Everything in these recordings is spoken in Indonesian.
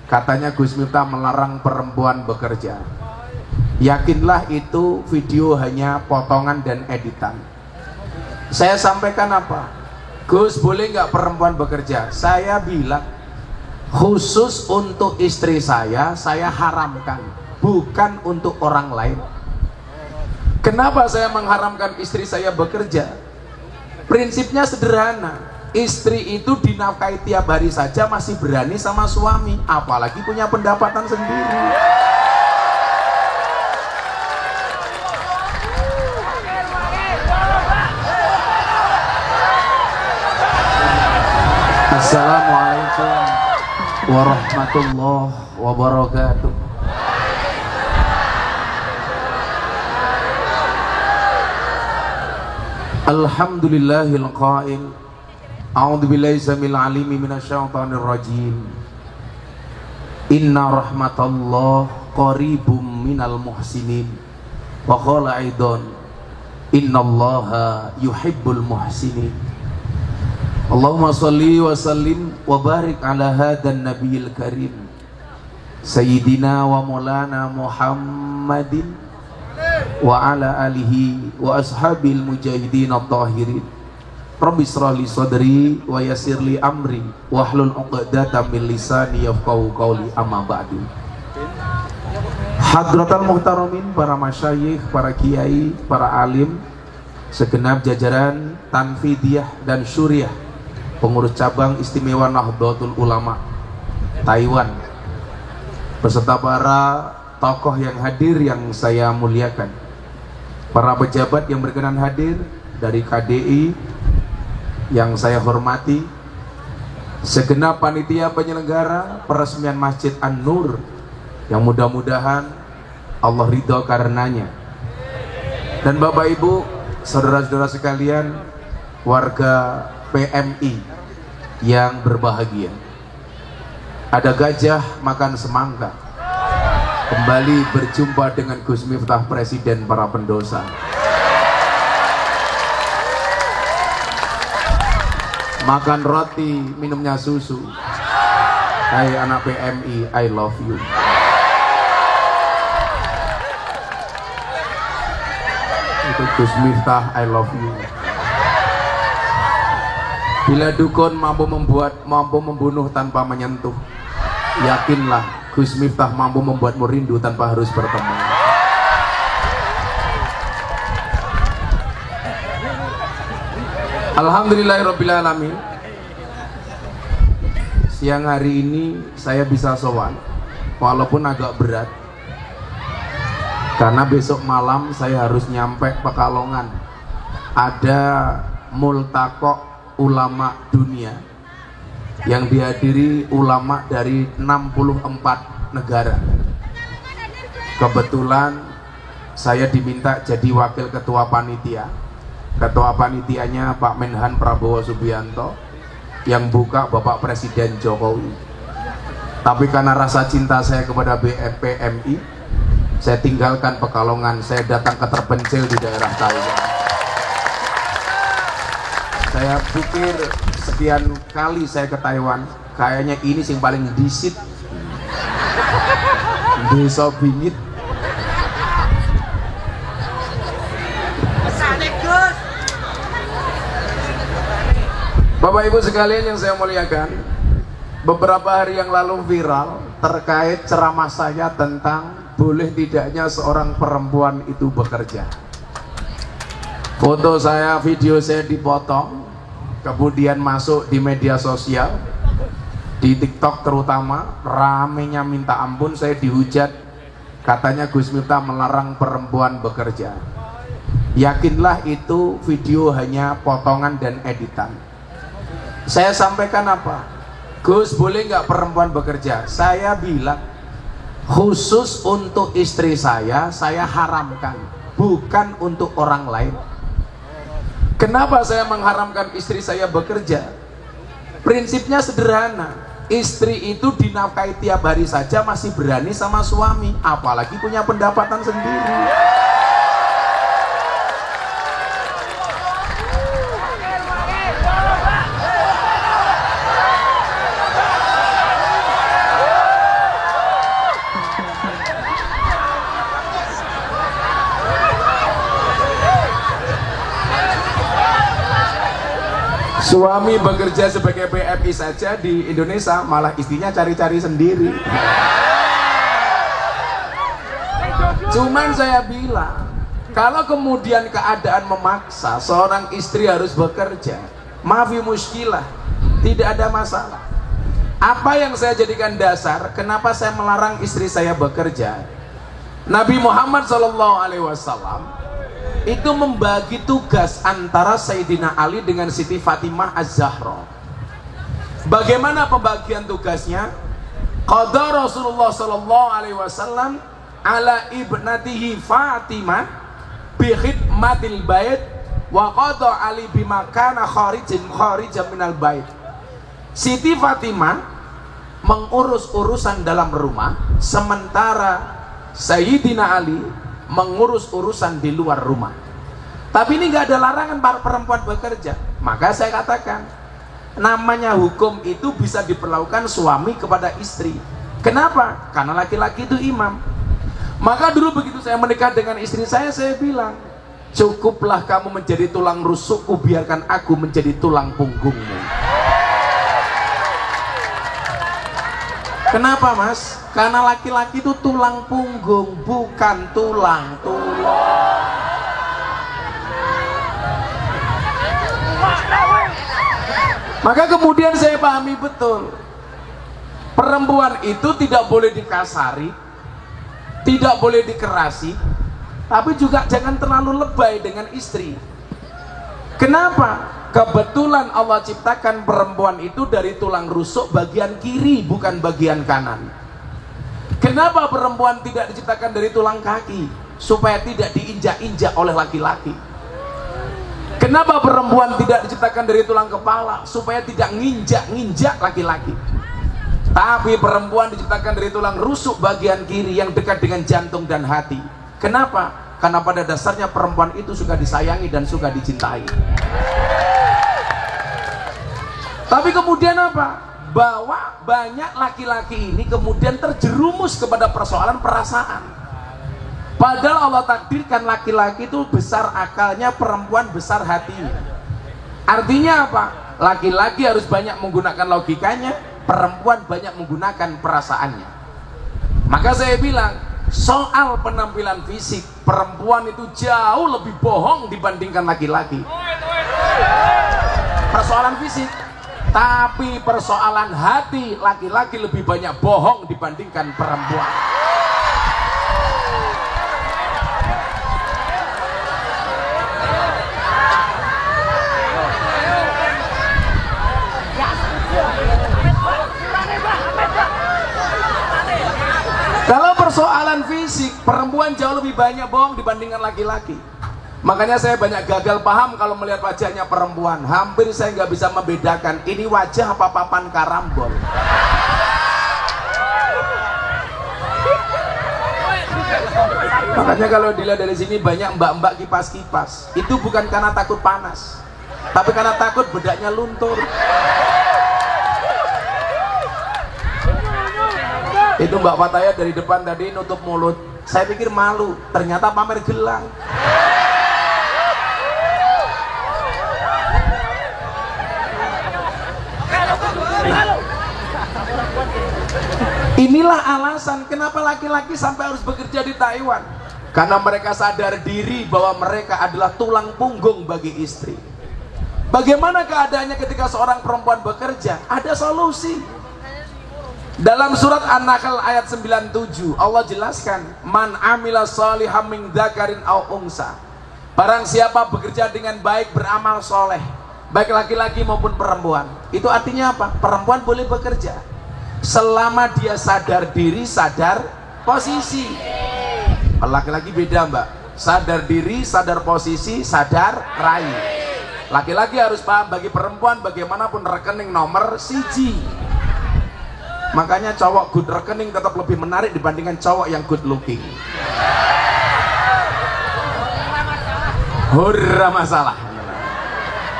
Katanya Gus Miftah melarang perempuan bekerja. Yakinlah itu video hanya potongan dan editan. Saya sampaikan apa? Gus, boleh nggak perempuan bekerja? Saya bilang khusus untuk istri saya haramkan, bukan untuk orang lain. Kenapa saya mengharamkan istri saya bekerja? Prinsipnya sederhana. Istri itu dinafkahi tiap hari saja masih berani sama suami, apalagi punya pendapatan sendiri. Assalamualaikum warahmatullahi wabarakatuh. Alhamdulillahil qail a'udzu billahi samil alimi minasyaitonir rajim. Inna rahmatallah qaribum minal muhsinin. Wa qala aidan innallaha yuhibbul muhsinin. Allahumma shalli wa sallim wa barik ala hadan nabiyil karim sayyidina wa maulana Muhammadin wa ala alihi wa ashabil mujahidin at-tahirin. Rabbi shrah li sadri wa yassir li amri wahlul 'uqdatam min lisani yafqahu qawli, amma ba'du. Hadratal muhtaramin, para masyayikh, para kiai, para alim, segenap jajaran Tanfidiyah dan Syuriah, pengurus cabang istimewa Nahdlatul Ulama Taiwan, beserta para tokoh yang hadir yang saya muliakan, para pejabat yang berkenan hadir dari KDI yang saya hormati, segenap panitia penyelenggara peresmian Masjid An-Nur yang mudah-mudahan Allah ridho karenanya, dan Bapak Ibu, saudara-saudara sekalian, warga PMI yang berbahagia. Ada gajah makan semangka. Kembali berjumpa dengan Gus Miftah, presiden para pendosa. Makan roti, minumnya susu. Hai anak PMI, I love you. Itu Gus Miftah, I love you. Bila dukun mampu membunuh tanpa menyentuh, yakinlah Gus Miftah mampu membuatmu rindu tanpa harus bertemu. Alhamdulillahirrabbilalamin. Siang hari ini saya bisa sowan, walaupun agak berat, karena besok malam saya harus nyampe Pekalongan. Ada multaqo ulama dunia yang dihadiri ulama dari 64 negara. Kebetulan saya diminta jadi wakil ketua panitia. Ketua panitianya Pak Menhan Prabowo Subianto, yang buka Bapak Presiden Jokowi. Tapi karena rasa cinta saya kepada PMI, saya tinggalkan Pekalongan, saya datang ke terpencil di daerah Taiwan. Saya pikir sekian kali saya ke Taiwan, kayaknya ini sing paling disit, desa bingit. Bapak Ibu sekalian yang saya muliakan, beberapa hari yang lalu viral terkait ceramah saya tentang boleh tidaknya seorang perempuan itu bekerja. Foto saya, video saya dipotong, kemudian masuk di media sosial, di TikTok terutama, ramenya minta ampun. Saya dihujat, katanya Gus Miftah melarang perempuan bekerja. Yakinlah itu video hanya potongan dan editan. Saya sampaikan apa? Gus, boleh nggak perempuan bekerja? Saya bilang khusus untuk istri saya haramkan, bukan untuk orang lain. Kenapa saya mengharamkan istri saya bekerja? Prinsipnya sederhana. Istri itu dinafkahi tiap hari saja masih berani sama suami, apalagi punya pendapatan sendiri. Suami bekerja sebagai PMI saja di Indonesia, malah istrinya cari-cari sendiri. Cuman saya bilang, kalau kemudian keadaan memaksa seorang istri harus bekerja, maafi muskilah, tidak ada masalah. Apa yang saya jadikan dasar kenapa saya melarang istri saya bekerja? Nabi Muhammad SAW itu membagi tugas antara Sayyidina Ali dengan Siti Fatimah Az-Zahra. Bagaimana pembagian tugasnya? Qada Rasulullah SAW ala ibnatihi Fatimah bi khidmatil bait wa qada Ali bima kana kharijan minal bait. Siti Fatimah mengurus urusan dalam rumah, sementara Sayyidina Ali mengurus urusan di luar rumah. Tapi ini nggak ada larangan para perempuan bekerja. Maka saya katakan, namanya hukum itu bisa diperlakukan suami kepada istri. Kenapa? Karena laki-laki itu imam. Maka dulu begitu saya menikah dengan istri saya bilang, cukuplah kamu menjadi tulang rusukku, biarkan aku menjadi tulang punggungmu. Kenapa mas? Karena laki-laki itu tulang punggung, bukan tulang tulung. Maka kemudian saya pahami betul, perempuan itu tidak boleh dikasari, tidak boleh dikerasi, tapi juga jangan terlalu lebay dengan istri. Kenapa? Kebetulan Allah ciptakan perempuan itu dari tulang rusuk bagian kiri, bukan bagian kanan. Kenapa perempuan tidak diciptakan dari tulang kaki? Supaya tidak diinjak-injak oleh laki-laki. Kenapa perempuan tidak diciptakan dari tulang kepala? Supaya tidak nginjak-nginjak laki-laki. Tapi perempuan diciptakan dari tulang rusuk bagian kiri yang dekat dengan jantung dan hati. Kenapa? Karena pada dasarnya perempuan itu suka disayangi dan suka dicintai. Tapi kemudian apa? Bahwa banyak laki-laki ini kemudian terjerumus kepada persoalan perasaan. Padahal Allah takdirkan laki-laki itu besar akalnya, perempuan besar hatinya. Artinya apa? Laki-laki harus banyak menggunakan logikanya, perempuan banyak menggunakan perasaannya. Maka saya bilang, soal penampilan fisik, perempuan itu jauh lebih bohong dibandingkan laki-laki. Persoalan fisik. Tapi persoalan hati, laki-laki lebih banyak bohong dibandingkan perempuan. Kalau persoalan fisik, perempuan jauh lebih banyak bohong dibandingkan laki-laki. Makanya saya banyak gagal paham kalau melihat wajahnya perempuan. Hampir saya nggak bisa membedakan ini wajah apa papan karambol. Makanya kalau dilihat dari sini banyak mbak-mbak kipas-kipas. Itu bukan karena takut panas, tapi karena takut bedaknya luntur. Itu Mbak Fataya dari depan tadi nutup mulut. Saya pikir malu, ternyata pamer gelang. Inilah alasan kenapa laki-laki sampai harus bekerja di Taiwan. Karena mereka sadar diri bahwa mereka adalah tulang punggung bagi istri. Bagaimana keadaannya ketika seorang perempuan bekerja? Ada solusi. Dalam surat An-Nahl ayat 97 Allah jelaskan, man amila shalihan min dzakarin aw unsa. Barang siapa bekerja dengan baik, beramal soleh, baik laki-laki maupun perempuan. Itu artinya apa? Perempuan boleh bekerja selama dia sadar diri, sadar posisi. Laki-laki beda mbak, sadar diri, sadar posisi, sadar rai. Laki-laki harus paham, bagi perempuan bagaimanapun rekening nomor siji. Makanya cowok good rekening tetap lebih menarik dibandingkan cowok yang good looking. Hurra masalah.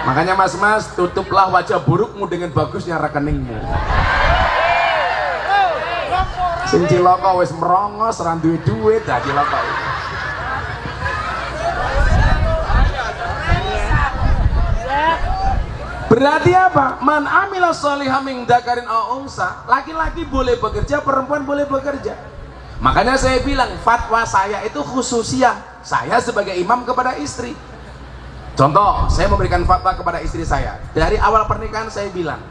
Makanya mas-mas, tutuplah wajah burukmu dengan bagusnya rekeningmu. Sing cilaka wis merongos, ora duwe duit, dah cilaka. Berarti apa? Man amila sholihan min dzakarin aw unsa, laki-laki boleh bekerja, perempuan boleh bekerja. Makanya saya bilang fatwa saya itu khususiyah, saya sebagai imam kepada istri. Contoh, saya memberikan fatwa kepada istri saya. Dari awal pernikahan saya bilang,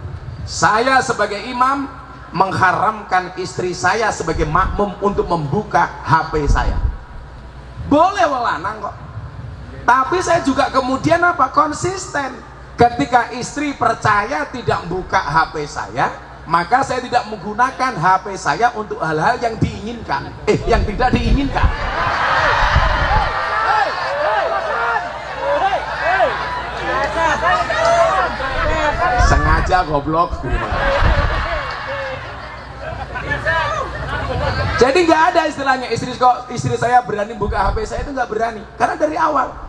saya sebagai imam mengharamkan istri saya sebagai makmum untuk membuka HP saya. Boleh lanang kok. Tapi saya juga kemudian apa? Konsisten. Ketika istri percaya tidak buka HP saya, maka saya tidak menggunakan HP saya untuk hal-hal yang diinginkan, yang tidak diinginkan. Sengaja goblok. Jadi nggak ada istilahnya istri saya berani buka HP saya, itu nggak berani, karena dari awal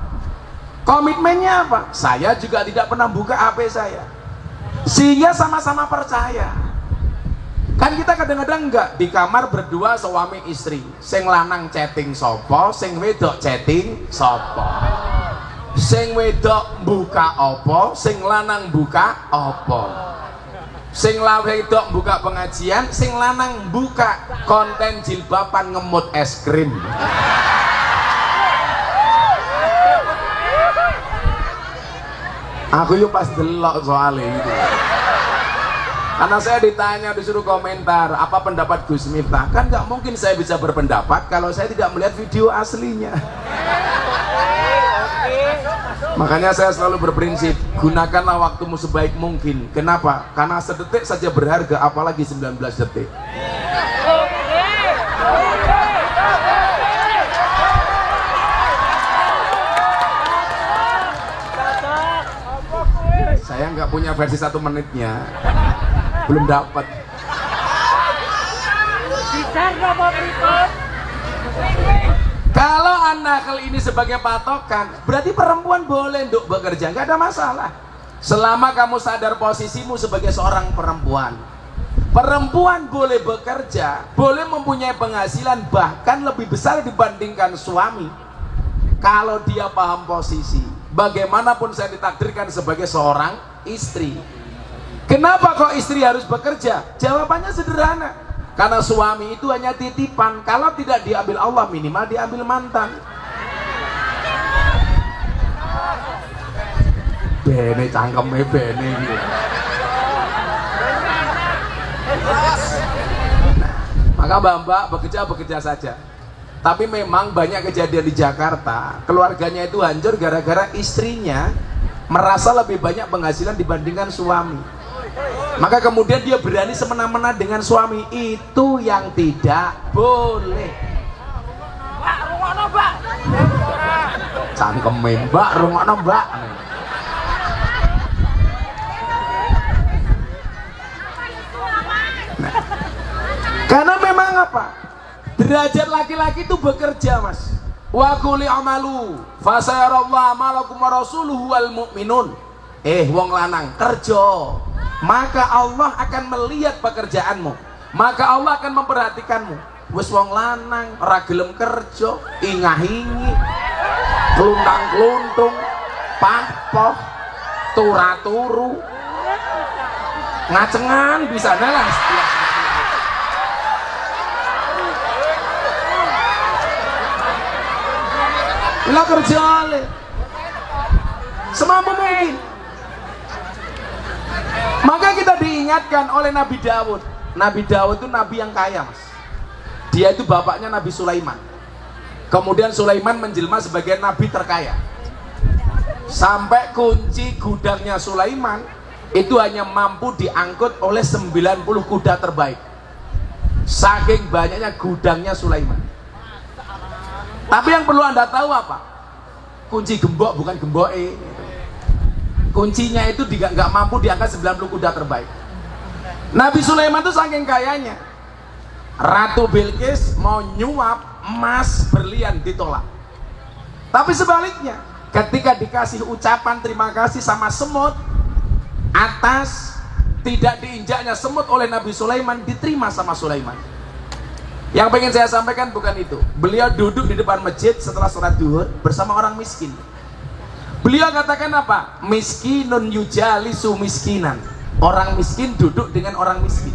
komitmennya apa? Saya juga tidak pernah buka HP saya, sehingga sama-sama percaya. Kan kita kadang-kadang enggak di kamar berdua suami istri, sing lanang chatting sopo, sing wedok chatting sopo, sing wedok buka opo, sing lanang buka opo, sing wedok buka pengajian, sing lanang buka konten jilbaban ngemut es krim. Aku yuk pas delok soalnya gitu. Karena saya ditanya, disuruh komentar apa pendapat Gus Miftah, kan nggak mungkin saya bisa berpendapat kalau saya tidak melihat video aslinya. Makanya saya selalu berprinsip, gunakanlah waktumu sebaik mungkin. Kenapa? Karena sedetik saja berharga, apalagi 19 detik. Saya nggak punya versi 1 menitnya, belum dapat. Kalau anak ini sebagai patokan, berarti perempuan boleh untuk bekerja, nggak ada masalah. Selama kamu sadar posisimu sebagai seorang perempuan. Perempuan boleh bekerja, boleh mempunyai penghasilan bahkan lebih besar dibandingkan suami. Kalau dia paham posisi. Bagaimanapun saya ditakdirkan sebagai seorang istri. Kenapa kok istri harus bekerja? Jawabannya sederhana. Karena suami itu hanya titipan. Kalau tidak diambil Allah, minimal diambil mantan. Bene cangkeme bene gitu. Maka mbak-mbak bekerja saja. Tapi memang banyak kejadian di Jakarta, keluarganya itu hancur gara-gara istrinya merasa lebih banyak penghasilan dibandingkan suami. Maka kemudian dia berani semena-mena dengan suami. Itu yang tidak boleh. Cangkeme mbak, rungokno mbak. Nah, karena memang apa? Derajat laki-laki itu bekerja, mas. Wa quli amalu fasayarallahu amalakum wa rasuluhu wal mu'minun. Wong lanang kerja, maka Allah akan melihat pekerjaanmu, maka Allah akan memperhatikanmu. Wis wong lanang ora gelem kerja, ingah-ingi, kluntang-kluntung, pahpoh, turu-turu, ngacengan bisa lah. Lah kerja le semampu mungkin. Maka kita diingatkan oleh Nabi Daud. Nabi Daud itu nabi yang kaya, mas. Dia itu bapaknya Nabi Sulaiman. Kemudian Sulaiman menjelma sebagai nabi terkaya. Sampai kunci gudangnya Sulaiman itu hanya mampu diangkut oleh 90 kuda terbaik. Saking banyaknya gudangnya Sulaiman. Tapi yang perlu Anda tahu apa? Kunci gembok bukan gemboke. Kuncinya itu nggak mampu diangkat 90 kuda terbaik. Nabi Sulaiman itu saking kayanya, Ratu Bilqis mau nyuap emas berlian ditolak. Tapi sebaliknya, ketika dikasih ucapan terima kasih sama semut, atas tidak diinjaknya semut oleh Nabi Sulaiman diterima sama Sulaiman. Yang pengen saya sampaikan bukan itu. Beliau duduk di depan masjid setelah sholat duhur bersama orang miskin. Beliau katakan apa? Miskinun yujalisu miskinan. Orang miskin duduk dengan orang miskin.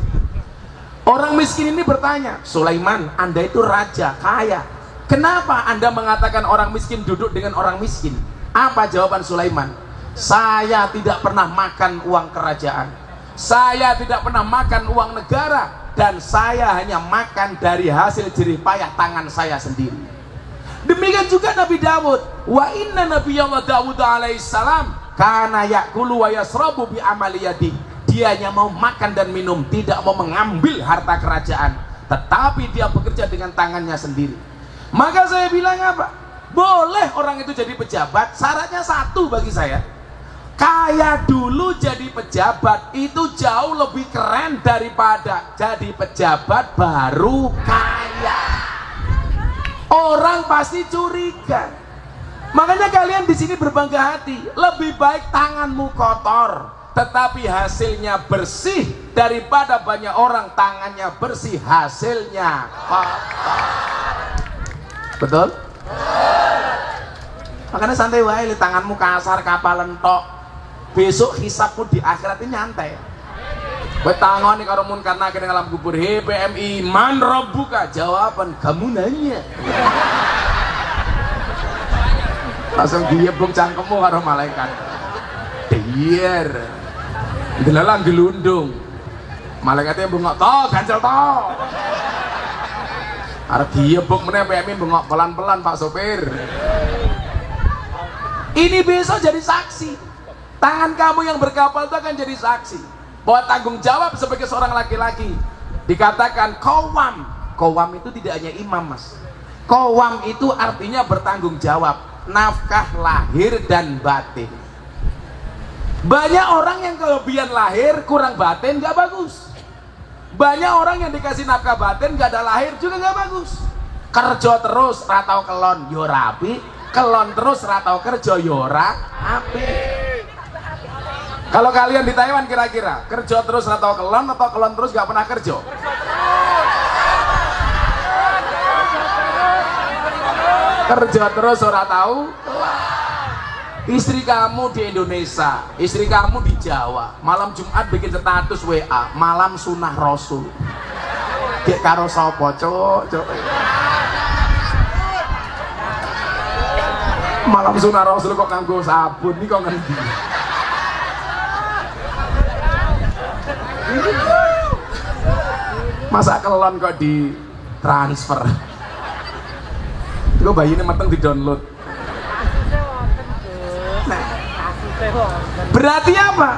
Orang miskin ini bertanya, Sulaiman, Anda itu raja, kaya. Kenapa Anda mengatakan orang miskin duduk dengan orang miskin? Apa jawaban Sulaiman? Saya tidak pernah makan uang kerajaan. Saya tidak pernah makan uang negara. Dan saya hanya makan dari hasil jerih payah tangan saya sendiri. Demikian juga Nabi Dawud. Wa inna nabiyallah Dawud alaihissalam kana yakulu wa yasrabu bi amali yadi. Dia hanya mau makan dan minum, tidak mau mengambil harta kerajaan, tetapi dia bekerja dengan tangannya sendiri. Maka saya bilang apa? Boleh orang itu jadi pejabat, syaratnya satu bagi saya. Kaya dulu jadi pejabat itu jauh lebih keren daripada jadi pejabat baru kaya. Orang pasti curiga. Makanya kalian di sini berbangga hati. Lebih baik tanganmu kotor, tetapi hasilnya bersih, daripada banyak orang tangannya bersih, hasilnya kotor. Betul? Makanya santai wae, tanganmu kasar kapalan tok. Besok hisabmu di akhirat ini nyantai. Kowe tangoni karo munkar nakir ning alam kubur. He PMI, man rabbuka? Jawaban kamu nanya. Langsung diebuk cangkemmu karo malaikat. Dier. Delalang gelundung. Malaikatnya bengok to, ganjel to. Arep diebuk meneh PMI bengok pelan-pelan Pak sopir. Ini besok jadi saksi. Tangan kamu yang berkapal itu akan jadi saksi bahwa tanggung jawab sebagai seorang laki-laki. Dikatakan qawwam. Qawwam itu tidak hanya imam, Mas. Qawwam itu artinya bertanggung jawab, nafkah lahir dan batin. Banyak orang yang kelebihan lahir kurang batin gak bagus. Banyak orang yang dikasih nafkah batin gak ada lahir juga gak bagus. Kerja terus ratau kelon yo rapi, kelon terus ratau kerja yo ora api. Kalau kalian di Taiwan kira-kira kerja terus atau kelon terus gak pernah kerja? Kerja terus ora tahu. Istri kamu di Indonesia, istri kamu di Jawa, malam Jumat bikin status WA, malam sunah Rasul. Dek karo sapa, Cuk? Malam sunah Rasul kok nganggo sabun nih kok ngendi? Masa kelon kok di transfer? Gue bayi ini mateng di download. Nah, berarti apa?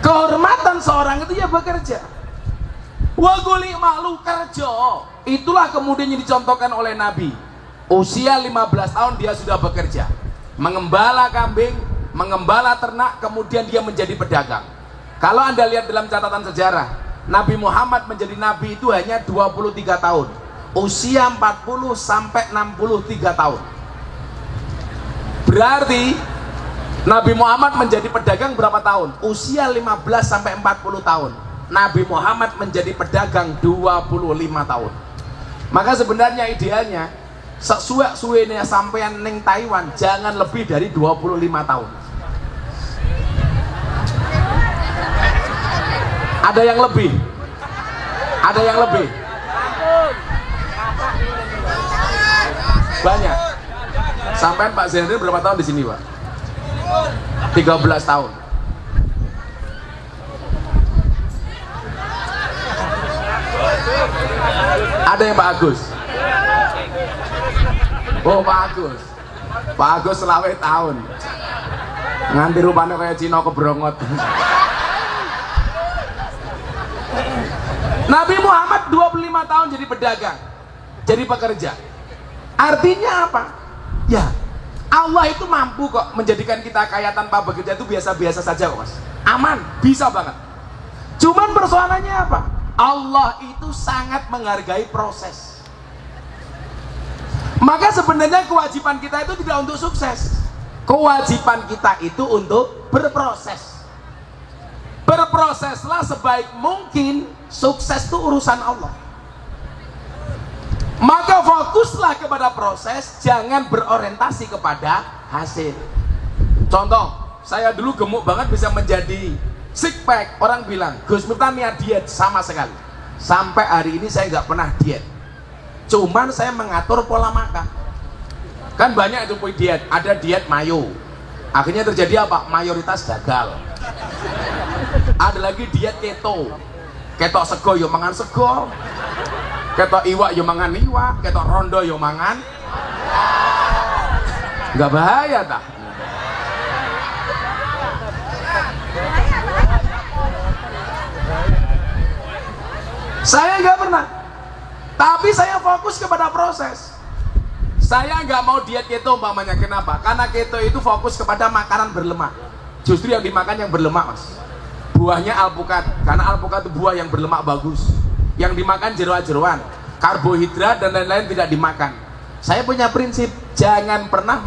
Kehormatan seorang itu ya bekerja. Wa guli makhluk kerja. Itulah kemudian yang dicontohkan oleh Nabi. Usia 15 tahun dia sudah bekerja, mengembala kambing, mengembala ternak, kemudian dia menjadi pedagang. Kalau Anda lihat dalam catatan sejarah, Nabi Muhammad menjadi nabi itu hanya 23 tahun. Usia 40 sampai 63 tahun. Berarti Nabi Muhammad menjadi pedagang berapa tahun? Usia 15 sampai 40 tahun. Nabi Muhammad menjadi pedagang 25 tahun. Maka sebenarnya idealnya sesuai-suainya sampean ning Taiwan jangan lebih dari 25 tahun. Ada yang lebih? Ada yang lebih? Banyak. Sampai Pak Zendri berapa tahun di sini, Pak? 13 tahun. Ada yang Pak Agus? Oh, Pak Agus. Pak Agus selawe tahun. Nganti rupanya kayak Cina kebrongot. Nabi Muhammad 25 tahun jadi pedagang, jadi pekerja. Artinya apa? Ya, Allah itu mampu kok menjadikan kita kaya tanpa bekerja, itu biasa-biasa saja kok, Mas. Aman, bisa banget. Cuman persoalannya apa? Allah itu sangat menghargai proses. Maka sebenarnya kewajiban kita itu tidak untuk sukses. Kewajiban kita itu untuk berproses. Berproseslah sebaik mungkin, sukses itu urusan Allah. Maka fokuslah kepada proses, jangan berorientasi kepada hasil. Contoh, saya dulu gemuk banget bisa menjadi six pack. Orang bilang, Gus Miftah niat diet, sama sekali. Sampai hari ini saya nggak pernah diet. Cuman saya mengatur pola makan. Kan banyak itu diet, ada diet mayo. Akhirnya terjadi apa? Mayoritas gagal. Ada lagi diet keto. Ketok sego yo mangan sego. Ketok iwak yo mangan iwak, ketok rondo yo mangan. Nggak bahaya tak? Saya nggak pernah, tapi saya fokus kepada proses. Saya nggak mau diet keto umpamanya. Kenapa? Karena keto itu fokus kepada makanan berlemak. Justru yang dimakan yang berlemak, mas. Buahnya alpukat, karena alpukat itu buah yang berlemak bagus. Yang dimakan jeroan-jeroan, karbohidrat dan lain-lain tidak dimakan. Saya punya prinsip, jangan pernah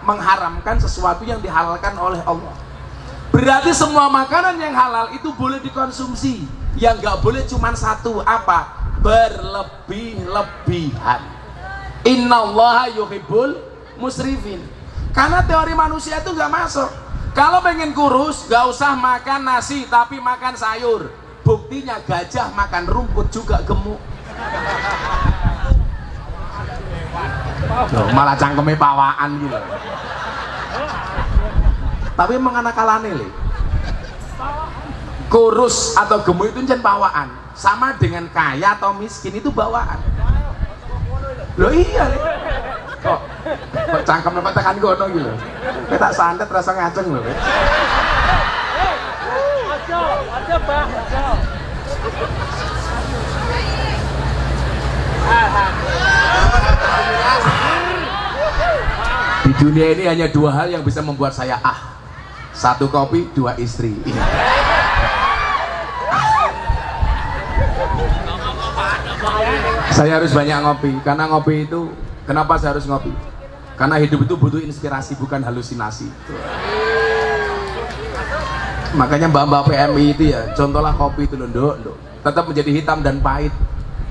mengharamkan sesuatu yang dihalalkan oleh Allah. Berarti semua makanan yang halal itu boleh dikonsumsi. Yang nggak boleh cuma satu, apa? Berlebih-lebihan. Innallaha yuhibbul musrifin. Karena teori manusia itu nggak masuk. Kalau pengen kurus, nggak usah makan nasi, tapi makan sayur. Buktinya gajah makan rumput juga gemuk. Loh, malah cangkeme pawaan gitu. Tapi emang anak kalane le. Kurus atau gemuk itu jen bawaan. Sama dengan kaya atau miskin itu bawaan. Loh iya le. Kok cangkem lepas tekan gono gitu. Kita santet rasa ngaceng loh. Aja bah. Di dunia ini hanya dua hal yang bisa membuat saya satu kopi, dua istri. Saya harus banyak ngopi, karena ngopi itu, kenapa saya harus ngopi? Karena hidup itu butuh inspirasi, bukan halusinasi. Makanya mbak-mbak PMI itu ya, contohlah kopi itu loh, nduk. Tetap menjadi hitam dan pahit,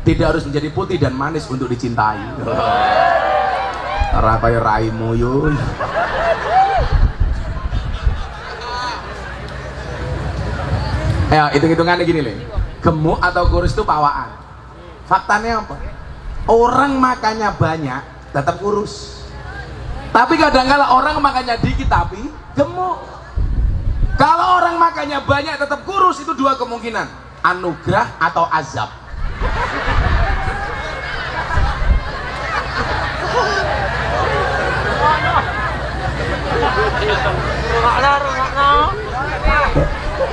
tidak harus menjadi putih dan manis untuk dicintai. Rakai raimu yun. Hitung-hitungannya gini nih, gemuk atau kurus itu pawaan. Faktanya apa? Orang makannya banyak tetap kurus, tapi kadang-kala orang makannya dikit tapi gemuk. Kalau orang makannya banyak tetap kurus, itu dua kemungkinan, anugerah atau azab.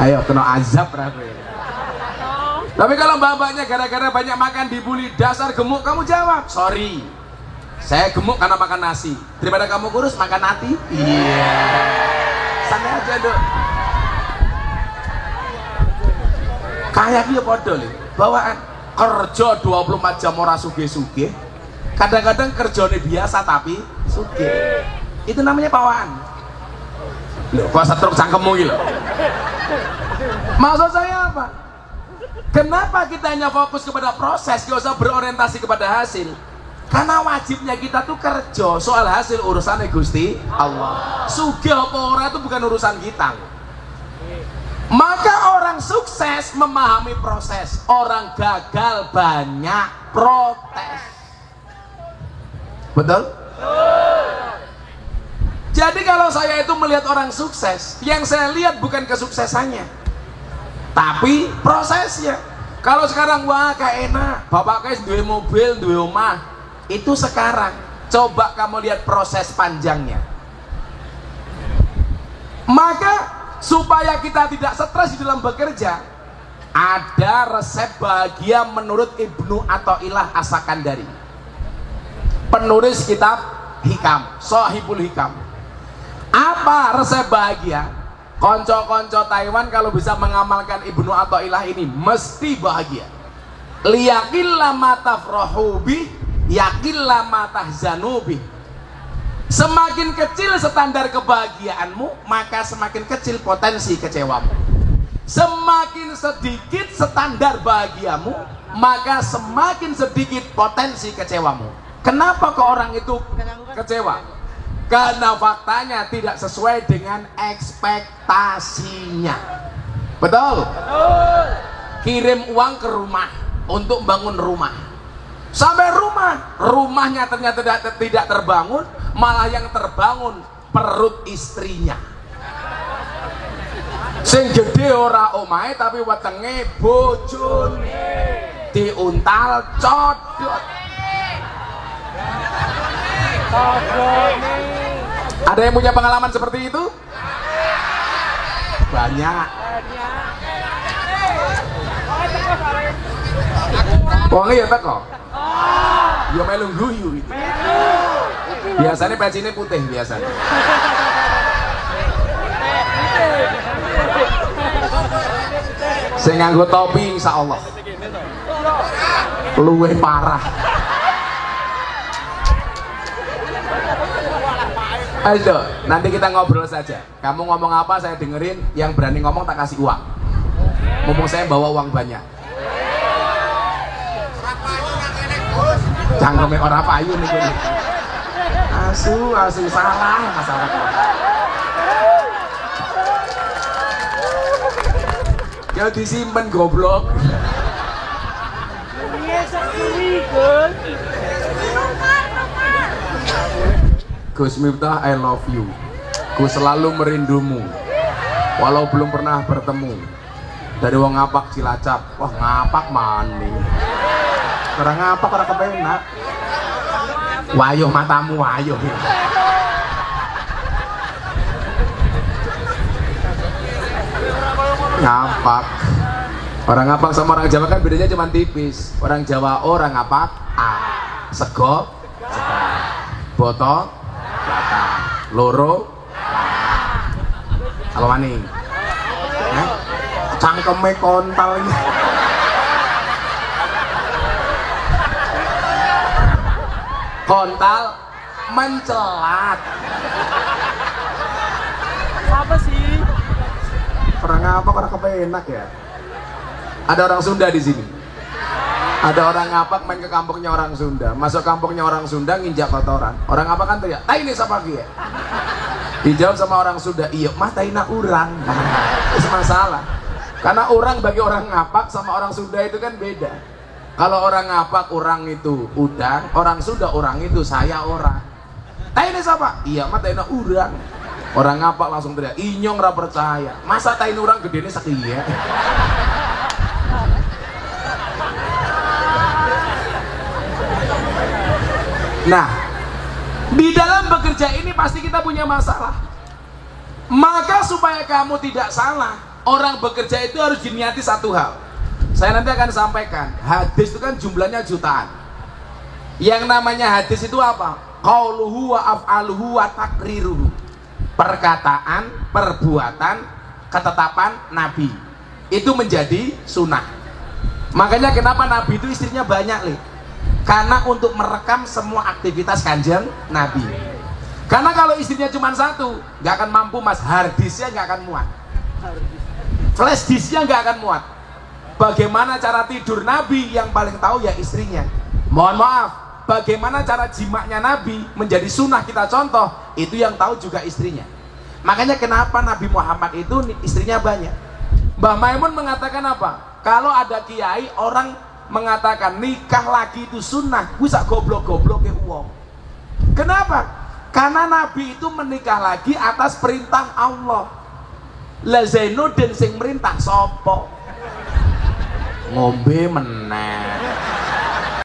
Ayo kena azab rapi. Tapi kalau mbak-mbaknya gara-gara banyak makan dibully, dasar gemuk, kamu jawab, sorry, saya gemuk karena makan nasi. Daripada kamu kurus makan nasi. Iya. Santai aja dok. Kayak dia podo nih, bawaan kerja 24 jam ora sugih-sugih. Kadang-kadang kerjanya biasa tapi sugih. Itu namanya bawaan. Loh, kok setruk cangkemmu gitu. Maksud saya apa? Kenapa kita hanya fokus kepada proses, gak usah berorientasi kepada hasil? Karena wajibnya kita tuh kerja, soal hasil urusannya Gusti Allah. Sugih apa ora itu bukan urusan kita. Maka orang sukses memahami proses, orang gagal banyak protes. Betul? Jadi kalau saya itu melihat orang sukses, yang saya lihat bukan kesuksesannya, tapi prosesnya. Kalau sekarang wah kayak enak, bapak kayak duwe mobil, duwe omah, itu sekarang. Coba kamu lihat proses panjangnya. Maka supaya kita tidak stres di dalam bekerja, ada resep bahagia menurut Ibnu Athaillah As-Sakandari, penulis kitab Hikam, Shahibul Hikam. Apa resep bahagia? Konco-konco Taiwan kalau bisa mengamalkan Ibnu Athaillah ini mesti bahagia. Liyakillah matafrohubi, yakillah matahzanubi. Semakin kecil standar kebahagiaanmu, maka semakin kecil potensi kecewamu. Semakin sedikit standar bahagiamu, maka semakin sedikit potensi kecewamu. Kenapa kok orang itu kecewa? karena faktanya tidak sesuai dengan ekspektasinya. Betul? Betul. Kirim uang ke rumah untuk bangun rumah, sampai rumahnya ternyata tidak terbangun, malah yang terbangun perut istrinya. Sing gede ora omahe tapi wetenge bojone diuntal codot. Ada yang punya pengalaman seperti itu? Banyak. Wong ya teko. Ya melu guyu itu. Biasanya pecine putih biasanya. Sing nganggo topi insyaallah luwih parah. Ayo, nanti kita ngobrol saja. Kamu ngomong apa saya dengerin, yang berani ngomong tak kasih uang. Mumpung saya bawa uang banyak. Cangkeme ora payu niku. Asu salah masalah. Ya disimpen goblok. Gus Miftah, I love you. Ku selalu merindumu walau belum pernah bertemu. Dari wong ngapak Cilacap. Wah ngapak mani. Orang ngapak orang kepenak. Wayuh matamu wayuh. Ngapak. Orang ngapak sama orang Jawa kan bedanya cuma tipis. Orang Jawa orang ngapak sego botol loro kalau wani cangkeme kontal ini. Kontal mencelat. Apa sih? Orang apa orang kepenak ya? Ada orang Sunda di sini. Ada orang ngapak main ke kampungnya orang Sunda, masuk kampungnya orang Sunda nginjak kotoran. Orang apa kan teriak, "Tai ini siapa ya?" Dijawab sama orang Sunda, "Iya, mah taina urang." Itu masalah. Karena orang bagi orang ngapak sama orang Sunda itu kan beda. Kalau orang ngapak orang itu udang, orang Sunda orang itu saya orang. "Tai ini siapa?" "Iya, mah taina urang." Orang ngapak langsung teriak, "Inyong ra percaya. Masa taina urang gedene sakieu?" Nah, di dalam bekerja ini pasti kita punya masalah. Maka supaya kamu tidak salah, orang bekerja itu harus diniati satu hal. Saya nanti akan sampaikan, hadis itu kan jumlahnya jutaan. Yang namanya hadis itu apa? Qauluhu wa af'aluhu wa takriruhu. Perkataan, perbuatan, ketetapan Nabi. Itu menjadi sunnah. Makanya kenapa Nabi itu istrinya banyak, karena untuk merekam semua aktivitas kanjeng Nabi. Karena kalau istrinya cuma satu, nggak akan mampu mas, harddisknya nggak akan muat, flash disknya nggak akan muat. Bagaimana cara tidur Nabi yang paling tahu ya istrinya. Mohon maaf, bagaimana cara jimaknya Nabi menjadi sunnah kita contoh, itu yang tahu juga istrinya. Makanya kenapa Nabi Muhammad itu istrinya banyak. Mbah Maimun mengatakan apa? Kalau ada kiai orang mengatakan nikah lagi itu sunnah, bisa goblok-goblok ke uang. Kenapa? Karena Nabi itu menikah lagi atas perintah Allah. Lah Zainuddin sing merintah sopo? Ngombe meneh.